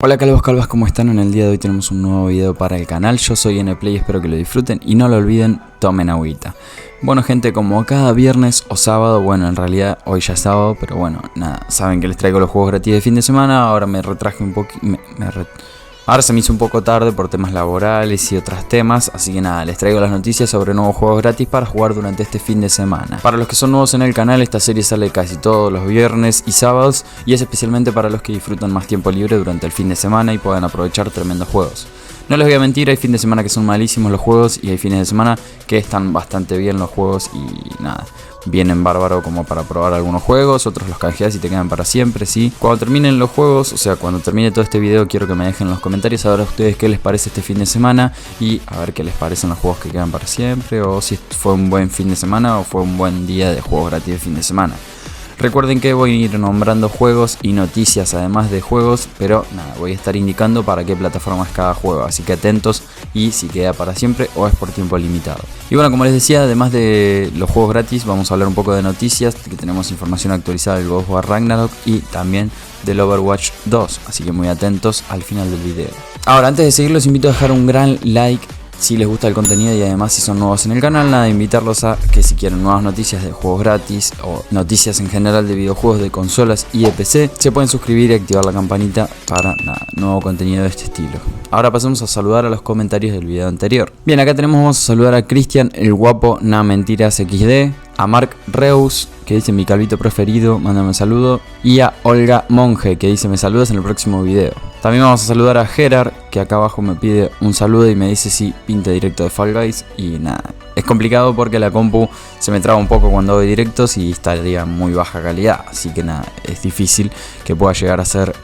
Hola calvas, ¿cómo están? En el día de hoy tenemos un nuevo video para el canal. Yo soy NPlay, espero que lo disfruten y no lo olviden, tomen agüita. Bueno gente, como cada viernes o sábado, bueno en realidad hoy ya es sábado, pero bueno, nada, saben que les traigo los juegos gratis de fin de semana. Ahora me retraje un poquito, ahora se me hizo un poco tarde por temas laborales y otros temas, así que nada, les traigo las noticias sobre nuevos juegos gratis para jugar durante este fin de semana. Para los que son nuevos en el canal, esta serie sale casi todos los viernes y sábados y es especialmente para los que disfrutan más tiempo libre durante el fin de semana y puedan aprovechar tremendos juegos. No les voy a mentir, hay fines de semana que son malísimos los juegos y hay fines de semana que están bastante bien los juegos y nada, vienen bárbaro como para probar algunos juegos, otros los canjeas y te quedan para siempre, ¿sí? Cuando terminen los juegos, o sea, cuando termine todo este video, quiero que me dejen en los comentarios a ver a ustedes qué les parece este fin de semana y a ver qué les parecen los juegos que quedan para siempre, o si fue un buen fin de semana o fue un buen día de juegos gratis de fin de semana. Recuerden que voy a ir nombrando juegos y noticias además de juegos, pero nada, voy a estar indicando para qué plataforma es cada juego, así que atentos y si queda para siempre o es por tiempo limitado. Y bueno, como les decía, además de los juegos gratis, vamos a hablar un poco de noticias, que tenemos información actualizada del God of War Ragnarok y también del Overwatch 2, así que muy atentos al final del video. Ahora, antes de seguir, los invito a dejar un gran like si les gusta el contenido y además si son nuevos en el canal, nada, invitarlos a que si quieren nuevas noticias de juegos gratis o noticias en general de videojuegos, de consolas y de PC, se pueden suscribir y activar la campanita para nada, nuevo contenido de este estilo. Ahora pasamos a saludar a los comentarios del video anterior. Bien, acá vamos a saludar a Cristian el Guapo Na Mentiras XD, a Mark Reus, que dice mi calvito preferido, mándame un saludo, y a Olga Monge, que dice me saludas en el próximo video. También vamos a saludar a Gerard, que acá abajo me pide un saludo y me dice si pinte directo de Fall Guys, y nada, es complicado porque la compu se me traba un poco cuando hago directos y estaría muy baja calidad, así que nada, es difícil que pueda llegar a ser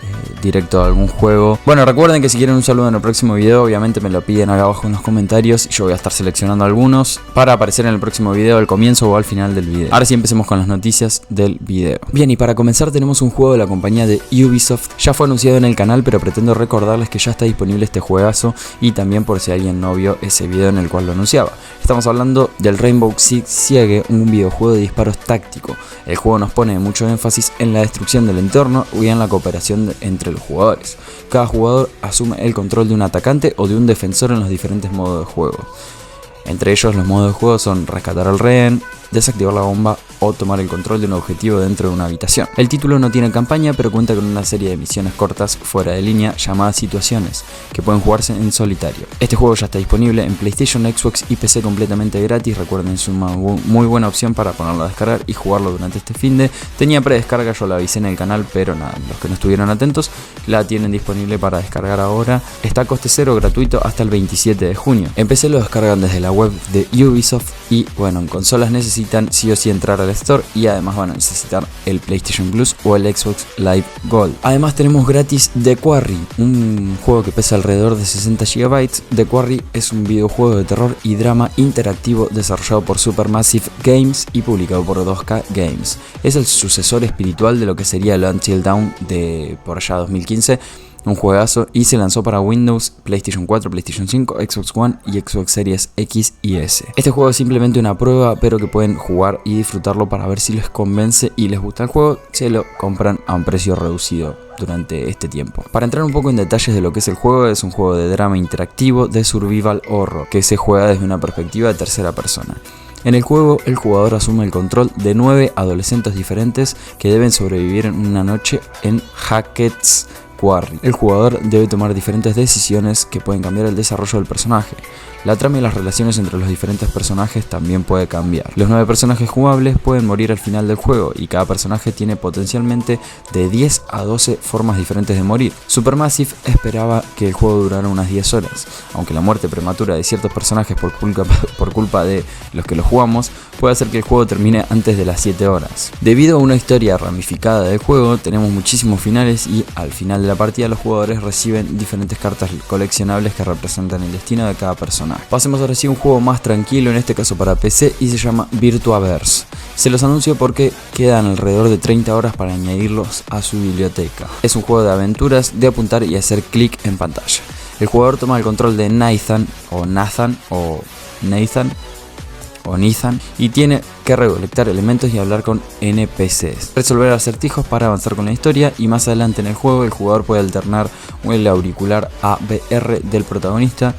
directo de algún juego. Bueno, recuerden que si quieren un saludo en el próximo video, obviamente me lo piden acá abajo en los comentarios y yo voy a estar seleccionando algunos para aparecer en el próximo video al comienzo o al final del video. Ahora sí empecemos con las noticias del video. Bien, y para comenzar tenemos un juego de la compañía de Ubisoft, ya fue anunciado en el canal, pero pretendo recordarles que ya está disponible este juegazo y también por si alguien no vio ese video en el cual lo anunciaba. Estamos hablando del Rainbow Six Siege, un videojuego de disparos táctico. El juego nos pone mucho énfasis en la destrucción del entorno y en la cooperación entre los jugadores. Cada jugador asume el control de un atacante o de un defensor en los diferentes modos de juego. Entre ellos los modos de juego son rescatar al rehén, desactivar la bomba o tomar el control de un objetivo dentro de una habitación. El título no tiene campaña, pero cuenta con una serie de misiones cortas fuera de línea llamadas situaciones, que pueden jugarse en solitario. Este juego ya está disponible en PlayStation, Xbox y PC completamente gratis. Recuerden, es una muy buena opción para ponerlo a descargar y jugarlo durante este finde. Tenía predescarga, yo la avisé en el canal, pero nada, los que no estuvieron atentos la tienen disponible para descargar ahora. Está a coste cero, gratuito hasta el 27 de junio. En PC lo descargan desde la web de Ubisoft y bueno, en consolas necesitan sí o sí entrar al Store y además van a necesitar el PlayStation Plus o el Xbox Live Gold. Además tenemos gratis The Quarry, un juego que pesa alrededor de 60 GB. The Quarry es un videojuego de terror y drama interactivo desarrollado por Supermassive Games y publicado por 2K Games. Es el sucesor espiritual de lo que sería el Until Dawn de por allá 2015. Un juegazo y se lanzó para Windows, PlayStation 4, PlayStation 5, Xbox One y Xbox Series X y S. Este juego es simplemente una prueba, pero que pueden jugar y disfrutarlo para ver si les convence y les gusta el juego, se lo compran a un precio reducido durante este tiempo. Para entrar un poco en detalles de lo que es el juego, es un juego de drama interactivo de survival horror, que se juega desde una perspectiva de tercera persona. En el juego, el jugador asume el control de 9 adolescentes diferentes que deben sobrevivir en una noche en Hackett's Quarry. El jugador debe tomar diferentes decisiones que pueden cambiar el desarrollo del personaje. La trama y las relaciones entre los diferentes personajes también puede cambiar. Los 9 personajes jugables pueden morir al final del juego y cada personaje tiene potencialmente de 10 a 12 formas diferentes de morir. Supermassive esperaba que el juego durara unas 10 horas, aunque la muerte prematura de ciertos personajes por culpa de los que los jugamos puede hacer que el juego termine antes de las 7 horas. Debido a una historia ramificada del juego, tenemos muchísimos finales y al final de la partida los jugadores reciben diferentes cartas coleccionables que representan el destino de cada personaje. Pasemos ahora sí a un juego más tranquilo, en este caso para PC, y se llama Virtuaverse. Se los anuncio porque quedan alrededor de 30 horas para añadirlos a su biblioteca. Es un juego de aventuras, de apuntar y hacer clic en pantalla. El jugador toma el control de Nathan, o Nathan, y tiene que recolectar elementos y hablar con NPCs, resolver acertijos para avanzar con la historia, y más adelante en el juego el jugador puede alternar el auricular a VR del protagonista,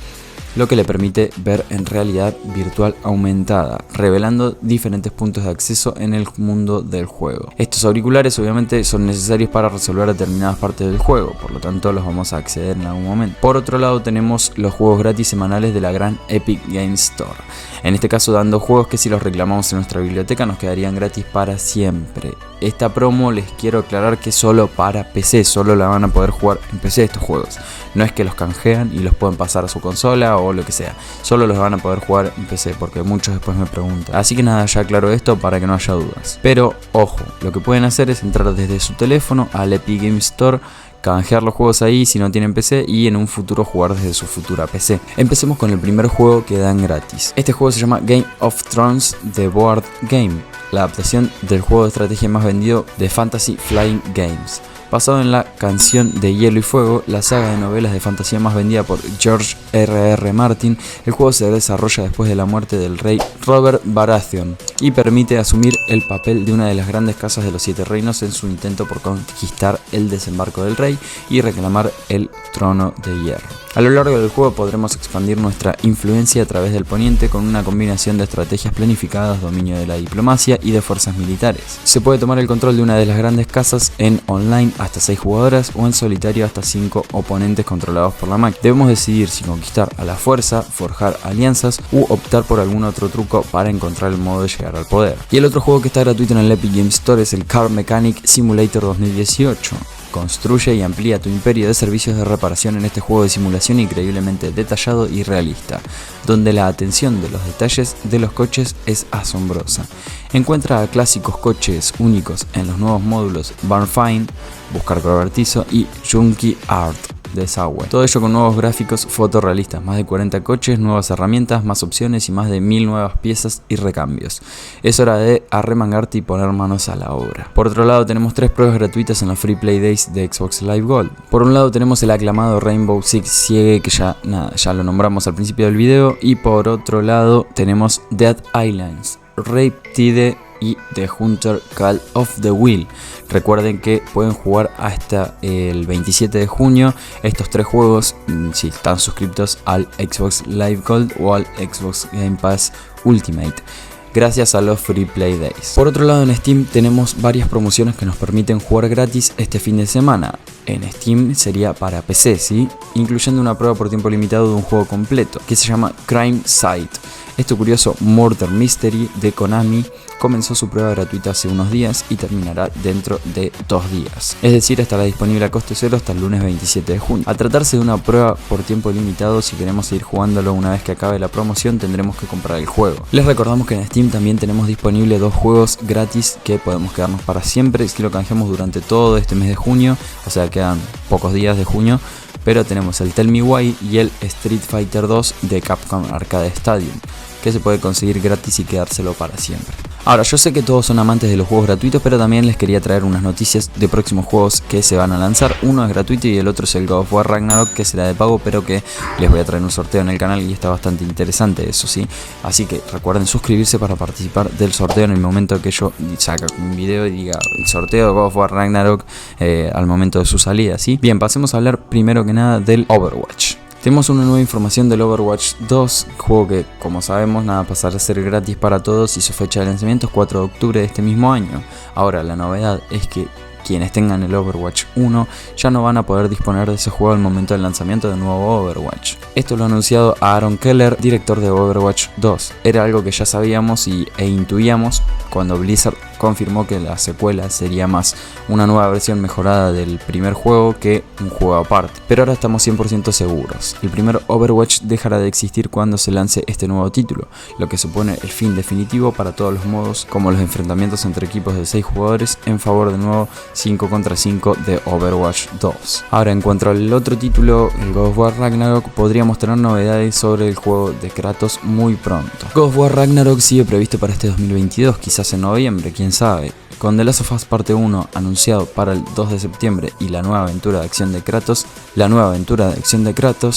lo que le permite ver en realidad virtual aumentada, revelando diferentes puntos de acceso en el mundo del juego. Estos auriculares obviamente son necesarios para resolver determinadas partes del juego, por lo tanto los vamos a acceder en algún momento. Por otro lado tenemos los juegos gratis semanales de la gran Epic Games Store, en este caso dando juegos que si los reclamamos en nuestra biblioteca nos quedarían gratis para siempre. Esta promo les quiero aclarar que es solo para PC, solo la van a poder jugar en PC estos juegos. No es que los canjean y los pueden pasar a su consola o lo que sea, solo los van a poder jugar en PC, porque muchos después me preguntan. Así que nada, ya aclaro esto para que no haya dudas. Pero ojo, lo que pueden hacer es entrar desde su teléfono al Epic Games Store, canjear los juegos ahí si no tienen PC y en un futuro jugar desde su futura PC. Empecemos con el primer juego que dan gratis. Este juego se llama Game of Thrones The Board Game, la adaptación del juego de estrategia más vendido de Fantasy Flight Games. Basado en la canción de Hielo y Fuego, la saga de novelas de fantasía más vendida por George R.R. Martin, el juego se desarrolla después de la muerte del rey Robert Baratheon y permite asumir el papel de una de las grandes casas de los Siete Reinos en su intento por conquistar el desembarco del rey y reclamar el trono de hierro. A lo largo del juego podremos expandir nuestra influencia a través del poniente con una combinación de estrategias planificadas, dominio de la diplomacia y de fuerzas militares. Se puede tomar el control de una de las grandes casas en online hasta 6 jugadoras o en solitario hasta 5 oponentes controlados por la máquina. Debemos decidir si conquistar a la fuerza, forjar alianzas u optar por algún otro truco para encontrar el modo de llegar al poder. Y el otro juego que está gratuito en el Epic Games Store es el Car Mechanic Simulator 2018. Construye y amplía tu imperio de servicios de reparación en este juego de simulación increíblemente detallado y realista, donde la atención de los detalles de los coches es asombrosa. Encuentra a clásicos coches únicos en los nuevos módulos Barn Find, Buscar Cobertizo y Junkie Art de Subway. Todo ello con nuevos gráficos fotorrealistas, más de 40 coches, nuevas herramientas, más opciones y más de 1000 nuevas piezas y recambios. Es hora de arremangarte y poner manos a la obra. Por otro lado tenemos 3 pruebas gratuitas en los Free Play Days de Xbox Live Gold. Por un lado tenemos el aclamado Rainbow Six Siege, que ya lo nombramos al principio del video, y por otro lado tenemos Dead Islands, Riptide y The Hunter Call of the Wild. Recuerden que pueden jugar hasta el 27 de junio estos 3 juegos si están suscritos al Xbox Live Gold o al Xbox Game Pass Ultimate, gracias a los Free Play Days. Por otro lado en Steam tenemos varias promociones que nos permiten jugar gratis este fin de semana. En Steam sería para PC, ¿sí? Incluyendo una prueba por tiempo limitado de un juego completo que se llama Crime Site. Este curioso Murder Mystery de Konami comenzó su prueba gratuita hace unos días y terminará dentro de 2 días. Es decir, estará disponible a coste cero hasta el lunes 27 de junio. Al tratarse de una prueba por tiempo limitado, si queremos seguir jugándolo una vez que acabe la promoción, tendremos que comprar el juego. Les recordamos que en Steam también tenemos disponible 2 juegos gratis que podemos quedarnos para siempre si lo canjeamos durante todo este mes de junio, o sea, quedan pocos días de junio. Pero tenemos el Tell Me Why y el Street Fighter 2 de Capcom Arcade Stadium, que se puede conseguir gratis y quedárselo para siempre. Ahora, yo sé que todos son amantes de los juegos gratuitos, pero también les quería traer unas noticias de próximos juegos que se van a lanzar. Uno es gratuito y el otro es el God of War Ragnarok, que será de pago, pero que les voy a traer un sorteo en el canal y está bastante interesante, eso sí. Así que recuerden suscribirse para participar del sorteo en el momento que yo saque un video y diga el sorteo de God of War Ragnarok al momento de su salida, ¿sí? Bien, pasemos a hablar primero que nada del Overwatch. Tenemos una nueva información del Overwatch 2, juego que, como sabemos, pasará a ser gratis para todos y su fecha de lanzamiento es 4 de octubre de este mismo año. Ahora, la novedad es que quienes tengan el Overwatch 1 ya no van a poder disponer de ese juego al momento del lanzamiento del nuevo Overwatch. Esto lo ha anunciado Aaron Keller, director de Overwatch 2. Era algo que ya sabíamos e intuíamos cuando Blizzard confirmó que la secuela sería más una nueva versión mejorada del primer juego que un juego aparte. Pero ahora estamos 100% seguros. El primer Overwatch dejará de existir cuando se lance este nuevo título, lo que supone el fin definitivo para todos los modos, como los enfrentamientos entre equipos de 6 jugadores en favor del nuevo 5 contra 5 de Overwatch 2. Ahora, en cuanto al otro título, el God of War Ragnarok, podríamos tener novedades sobre el juego de Kratos muy pronto. God of War Ragnarok sigue previsto para este 2022, quizás en noviembre, quién sabe. Con The Last of Us Parte 1 anunciado para el 2 de septiembre y la nueva aventura de acción de Kratos,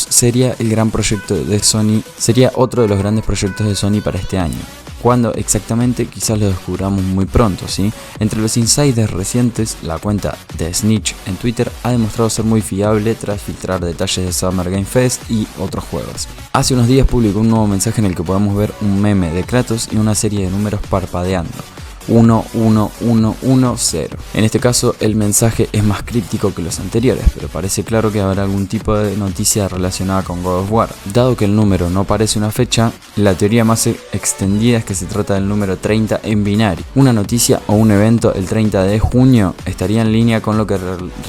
sería el gran proyecto de Sony, sería otro de los grandes proyectos de Sony para este año. Cuándo exactamente quizás lo descubramos muy pronto, ¿sí? Entre los insiders recientes, la cuenta de Snitch en Twitter ha demostrado ser muy fiable tras filtrar detalles de Summer Game Fest y otros juegos. Hace unos días publicó un nuevo mensaje en el que podemos ver un meme de Kratos y una serie de números parpadeando. 11110. En este caso el mensaje es más críptico que los anteriores, pero parece claro que habrá algún tipo de noticia relacionada con God of War. Dado que el número no parece una fecha, la teoría más extendida es que se trata del número 30 en binario. Una noticia o un evento el 30 de junio estaría en línea con lo que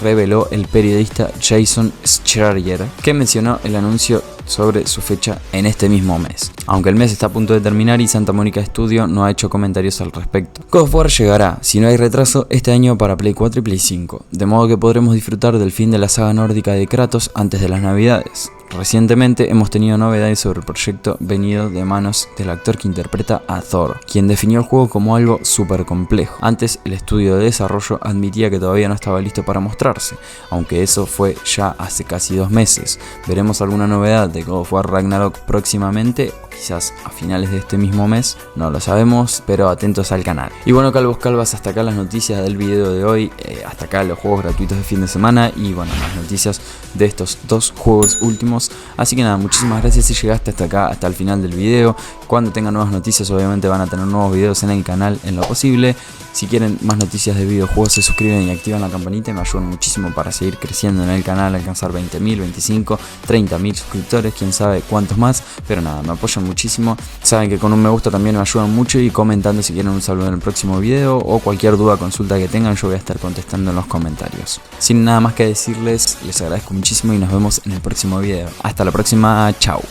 reveló el periodista Jason Schreier, que mencionó el anuncio sobre su fecha en este mismo mes, aunque el mes está a punto de terminar y Santa Mónica Studio no ha hecho comentarios al respecto. God of War llegará, si no hay retraso, este año para Play 4 y Play 5, de modo que podremos disfrutar del fin de la saga nórdica de Kratos antes de las navidades. Recientemente hemos tenido novedades sobre el proyecto venido de manos del actor que interpreta a Thor, quien definió el juego como algo súper complejo. Antes el estudio de desarrollo admitía que todavía no estaba listo para mostrarse, aunque eso fue ya hace casi 2 meses. Veremos alguna novedad de God of War Ragnarok próximamente, quizás a finales de este mismo mes, no lo sabemos, pero atentos al canal. Y bueno, calvos calvas, hasta acá las noticias del video de hoy, hasta acá los juegos gratuitos de fin de semana y bueno, las noticias de estos 2 juegos últimos. Así que nada, muchísimas gracias si llegaste hasta acá, hasta el final del video. Cuando tengan nuevas noticias obviamente van a tener nuevos videos en el canal en lo posible. Si quieren más noticias de videojuegos se suscriben y activan la campanita y me ayudan muchísimo para seguir creciendo en el canal, alcanzar 20.000, 25, 30.000 suscriptores, quién sabe cuántos más, pero nada, me apoyan muchísimo. Saben que con un me gusta también me ayudan mucho y comentando si quieren un saludo en el próximo video o cualquier duda o consulta que tengan yo voy a estar contestando en los comentarios. Sin nada más que decirles, les agradezco muchísimo y nos vemos en el próximo video. Hasta la próxima, chao.